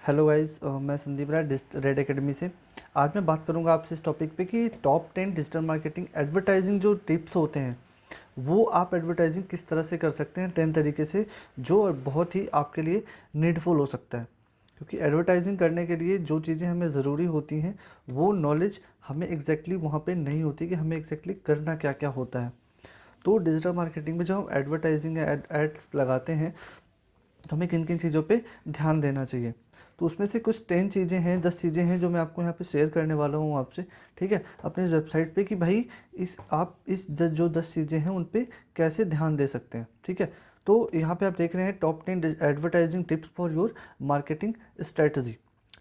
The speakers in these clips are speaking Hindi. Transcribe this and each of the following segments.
हेलो गाइस, मैं संदीप राय रेड एकेडमी से। आज मैं बात करूंगा आपसे इस टॉपिक पे कि टॉप 10 डिजिटल मार्केटिंग एडवर्टाइजिंग जो टिप्स होते हैं वो आप एडवर्टाइजिंग किस तरह से कर सकते हैं 10 तरीके से, जो बहुत ही आपके लिए नीडफुल हो सकता है। क्योंकि एडवर्टाइजिंग करने के लिए जो चीज़ें हमें ज़रूरी होती हैं वो नॉलेज हमें एग्जैक्टली वहाँ पे नहीं होती कि हमें एग्जैक्टली करना क्या क्या होता है। तो डिजिटल मार्केटिंग में जब हम एडवर्टाइजिंग एड्स लगाते हैं तो हमें किन किन चीज़ों पे ध्यान देना चाहिए। तो उसमें से कुछ 10 चीज़ें हैं, 10 चीज़ें हैं जो मैं आपको यहाँ पे शेयर करने वाला हूँ आपसे। ठीक है, अपने वेबसाइट पे कि भाई जो 10 चीज़ें हैं उन पे कैसे ध्यान दे सकते हैं। ठीक है, तो यहाँ पे आप देख रहे हैं top 10 advertising tips for your marketing strategy.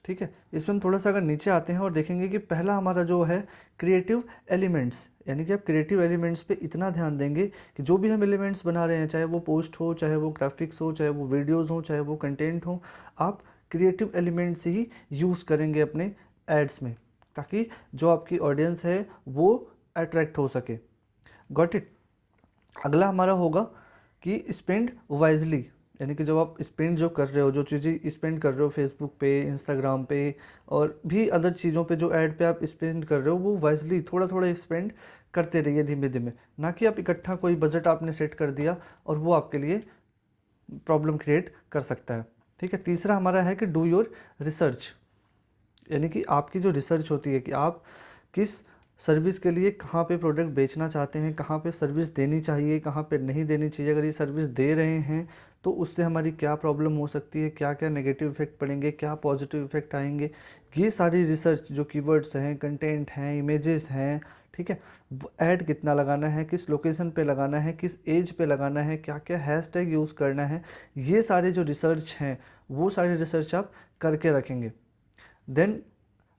ठीक है, इसमें हम थोड़ा सा अगर नीचे आते हैं और देखेंगे कि पहला हमारा जो है क्रिएटिव एलिमेंट्स, यानी कि आप क्रिएटिव एलिमेंट्स पे इतना ध्यान देंगे कि जो भी हम एलिमेंट्स बना रहे हैं, चाहे वो पोस्ट हो, चाहे वो ग्राफिक्स हो, चाहे वो वीडियोस हो, चाहे वो कंटेंट हो, आप क्रिएटिव एलिमेंट्स ही यूज़ करेंगे अपने एड्स में, ताकि जो आपकी ऑडियंस है वो अट्रैक्ट हो सके। Got it. अगला हमारा होगा कि स्पेंड वाइजली, यानी कि जब आप स्पेंड जो कर रहे हो, जो चीज़ें स्पेंड कर रहे हो फेसबुक पे, इंस्टाग्राम पे और भी अदर चीज़ों पे, जो ऐड पे आप स्पेंड कर रहे हो वो वाइजली थोड़ा थोड़ा स्पेंड करते रहिए धीमे धीमे। ना कि आप इकट्ठा कोई बजट आपने सेट कर दिया और वो आपके लिए प्रॉब्लम क्रिएट कर सकता है। ठीक है, तीसरा हमारा है कि डू योर रिसर्च, यानी कि आपकी जो रिसर्च होती है कि आप किस सर्विस के लिए कहाँ पे प्रोडक्ट बेचना चाहते हैं, कहाँ पे सर्विस देनी चाहिए, कहाँ पे नहीं देनी चाहिए। अगर ये सर्विस दे रहे हैं तो उससे हमारी क्या प्रॉब्लम हो सकती है, क्या क्या नेगेटिव इफेक्ट पड़ेंगे, क्या पॉजिटिव इफेक्ट आएंगे। ये सारी रिसर्च, जो कीवर्ड्स हैं, कंटेंट हैं, इमेजेस हैं, ठीक है, ऐड कितना लगाना है, किस लोकेशन पे लगाना है, किस एज पे लगाना है, क्या क्या हैशटैग यूज़ करना है, ये सारे जो रिसर्च हैं वो सारे रिसर्च आप करके रखेंगे। देन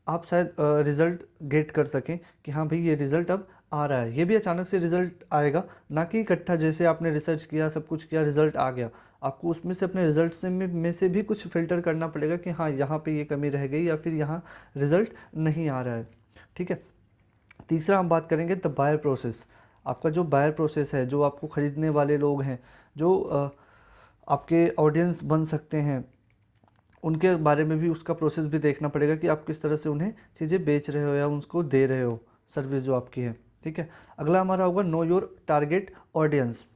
आप शायद रिज़ल्ट गेट कर सकें कि हाँ भाई ये रिज़ल्ट अब आ रहा है। ये भी अचानक से रिज़ल्ट आएगा, ना कि इकट्ठा जैसे आपने रिसर्च किया, सब कुछ किया, रिज़ल्ट आ गया। आपको उसमें से अपने रिज़ल्ट में से भी कुछ फ़िल्टर करना पड़ेगा कि हाँ यहाँ पे ये कमी रह गई या फिर यहाँ रिज़ल्ट नहीं आ रहा है। ठीक है, तीसरा हम बात करेंगे द बायर प्रोसेस। आपका जो बायर प्रोसेस है, जो आपको ख़रीदने वाले लोग हैं, जो आपके ऑडियंस बन सकते हैं, उनके बारे में भी, उसका प्रोसेस भी देखना पड़ेगा कि आप किस तरह से उन्हें चीज़ें बेच रहे हो या उनको दे रहे हो सर्विस जो आपकी है। ठीक है, अगला हमारा होगा नो योर टारगेट ऑडियंस।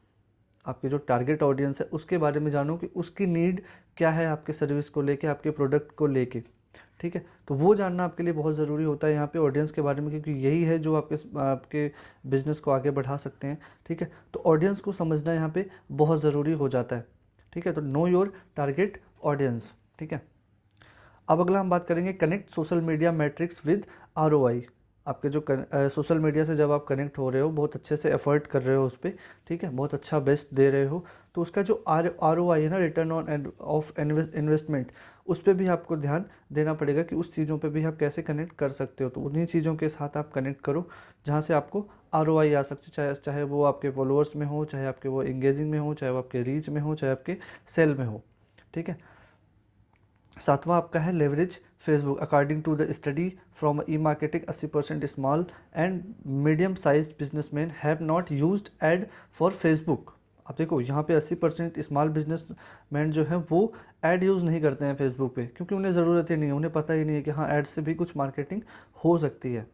आपके जो टारगेट ऑडियंस है उसके बारे में जानो कि उसकी नीड क्या है आपके सर्विस को लेके, आपके प्रोडक्ट को लेके। ठीक है, तो वो जानना आपके लिए बहुत ज़रूरी होता है यहाँ पे ऑडियंस के बारे में, क्योंकि यही है जो आपके आपके बिजनेस को आगे बढ़ा सकते हैं। ठीक है, तो ऑडियंस को समझना यहाँ पे बहुत ज़रूरी हो जाता है। ठीक है, तो नो योर टारगेट ऑडियंस। ठीक है, अब अगला हम बात करेंगे connect social media matrix with ROI. आपके जो सोशल मीडिया से जब आप कनेक्ट हो रहे हो, बहुत अच्छे से एफर्ट कर रहे हो उस पर, ठीक है, बहुत अच्छा बेस्ट दे रहे हो, तो उसका जो आरओआई है ना, रिटर्न ऑन ऑफ इन्वेस्टमेंट, उस पर भी आपको ध्यान देना पड़ेगा कि उस चीज़ों पे भी आप कैसे कनेक्ट कर सकते हो। तो उन्हीं चीज़ों के साथ आप कनेक्ट करो जहाँ से आपको आरओआई आ सकते, चाहे वो आपके फॉलोअर्स में हो, चाहे आपके वो इंगेजिंग में हो, चाहे वो आपके रीच में हो, चाहे आपके सेल में हो। ठीक है, सातवां आपका है leverage Facebook. According to the study from e marketing 80% small and medium size businessman have not used ad for Facebook. आप देखो यहाँ पे 80% स्मॉल बिजनेसमैन जो है वो ऐड यूज़ नहीं करते हैं फेसबुक पे, क्योंकि उन्हें ज़रूरत ही नहीं है, उन्हें पता ही नहीं है कि हाँ ऐड से भी कुछ मार्केटिंग हो सकती है।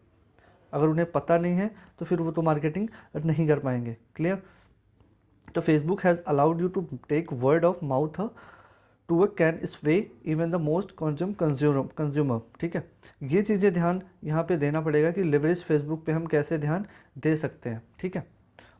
अगर उन्हें पता नहीं है तो फिर वो तो मार्केटिंग नहीं कर पाएंगे। क्लियर। तो Facebook has allowed you to take word of mouth to a can sway even the most consumer. ठीक है, ये चीज़ें ध्यान यहाँ पे देना पड़ेगा कि लेवरेज फेसबुक पे हम कैसे ध्यान दे सकते हैं। ठीक है,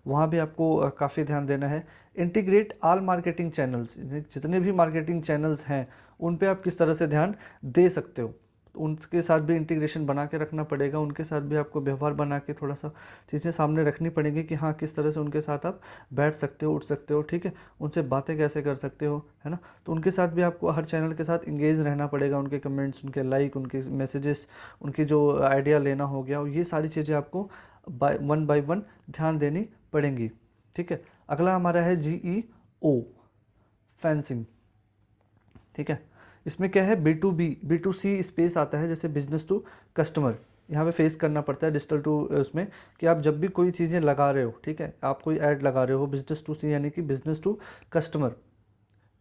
वहाँ भी आपको काफ़ी ध्यान देना है। इंटीग्रेट ऑल मार्केटिंग चैनल्स, जितने भी मार्केटिंग चैनल्स हैं उन पे आप किस तरह से ध्यान दे सकते हो, तो उनके साथ भी इंटीग्रेशन बना के रखना पड़ेगा, उनके साथ भी आपको व्यवहार बना के थोड़ा सा चीज़ें सामने रखनी पड़ेंगी कि हाँ किस तरह से उनके साथ आप बैठ सकते हो, उठ सकते हो। ठीक है, उनसे बातें कैसे कर सकते हो, है ना। तो उनके साथ भी आपको हर चैनल के साथ इंगेज रहना पड़ेगा, उनके कमेंट्स, उनके लाइक, उनके मैसेजेस, उनकी जो आइडिया लेना हो गया, और ये सारी चीज़ें आपको बाय वन ध्यान देनी पड़ेंगी। ठीक है, अगला हमारा है GEO फैंसिंग। ठीक है, इसमें क्या है, B2C स्पेस आता है, जैसे बिजनेस टू कस्टमर। यहाँ पे फेस करना पड़ता है डिजिटल टू उसमें, कि आप जब भी कोई चीज़ें लगा रहे हो, ठीक है, आप कोई ऐड लगा रहे हो बिजनेस टू सी, यानी कि बिजनेस टू कस्टमर,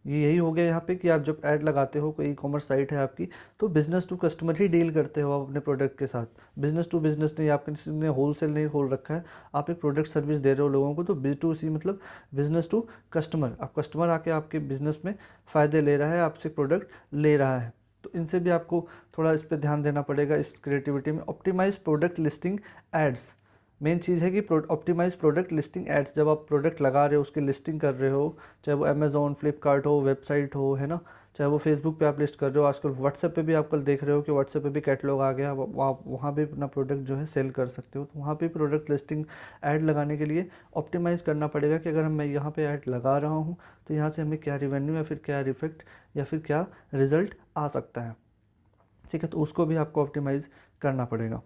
ये यही हो गया यहाँ पे कि आप जब ऐड लगाते हो, कोई ई कॉमर्स साइट है आपकी, तो बिज़नेस टू कस्टमर ही डील करते हो आप अपने प्रोडक्ट के साथ, बिज़नेस टू बिज़नेस नहीं, आपके किसी ने होलसेल नहीं खोल रखा है, आप एक प्रोडक्ट सर्विस दे रहे हो लोगों को, तो B2C मतलब बिज़नेस टू कस्टमर, आप कस्टमर आके आपके बिज़नेस में फ़ायदे ले रहा है, आपसे प्रोडक्ट ले रहा है। तो इनसे भी आपको थोड़ा इस पे ध्यान देना पड़ेगा, इस क्रिएटिविटी में। Optimise product listing ads, main चीज़ है कि ऑप्टिमाइज प्रोडक्ट लिस्टिंग एड्स, जब आप प्रोडक्ट लगा रहे हो, उसकी लिस्टिंग कर रहे हो, चाहे वो अमेज़ोन, फ्लिपकार्ट हो, वेबसाइट हो, है ना, चाहे वो फेसबुक पे आप लिस्ट कर रहे हो, आजकल व्हाट्सएप पे भी आप कल देख रहे हो कि व्हाट्सएप पे भी कैटलॉग आ गया, आप वहाँ भी अपना प्रोडक्ट जो है सेल कर सकते हो। तो वहाँ पे प्रोडक्ट लिस्टिंग ऐड लगाने के लिए ऑप्टिमाइज़ करना पड़ेगा कि अगर मैं यहाँ पे ऐड लगा रहा हूँ तो यहाँ से हमें क्या रिवेन्यू या फिर क्या इफेक्ट या फिर क्या रिजल्ट आ सकता है, ठीक है। तो उसको भी आपको ऑप्टिमाइज़ करना पड़ेगा।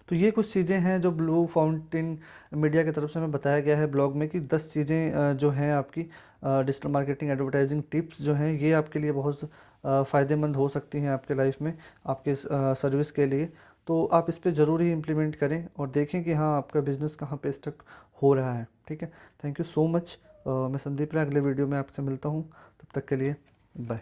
तो ये कुछ चीज़ें हैं जो ब्लू फाउंटेन मीडिया की तरफ से हमें बताया गया है ब्लॉग में, कि 10 चीज़ें जो हैं आपकी डिजिटल मार्केटिंग एडवर्टाइजिंग टिप्स जो हैं, ये आपके लिए बहुत फ़ायदेमंद हो सकती हैं आपके लाइफ में, आपके सर्विस के लिए। तो आप इस पे ज़रूर ही इम्प्लीमेंट करें और देखें कि हाँ आपका बिज़नेस कहाँ पे स्टक हो रहा है, ठीक है। Thank you so much. मैं संदीप राय, अगले वीडियो में आपसे मिलता हूँ, तब तक के लिए बाय।